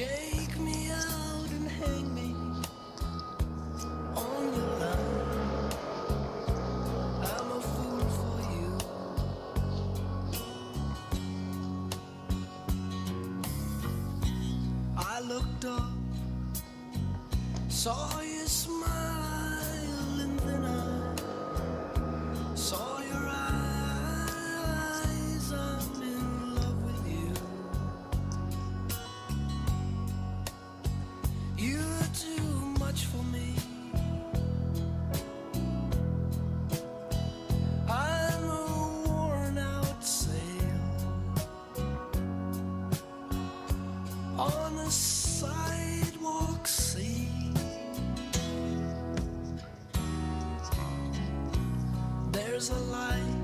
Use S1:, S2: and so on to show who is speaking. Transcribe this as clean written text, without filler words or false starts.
S1: Shake me out and hang me on your line. I'm a fool for you. I looked up, saw you smile, and then I saw your eyes. I'm in love with you. You're too much for me. I'm a worn out sail on a sidewalk sea. There's a light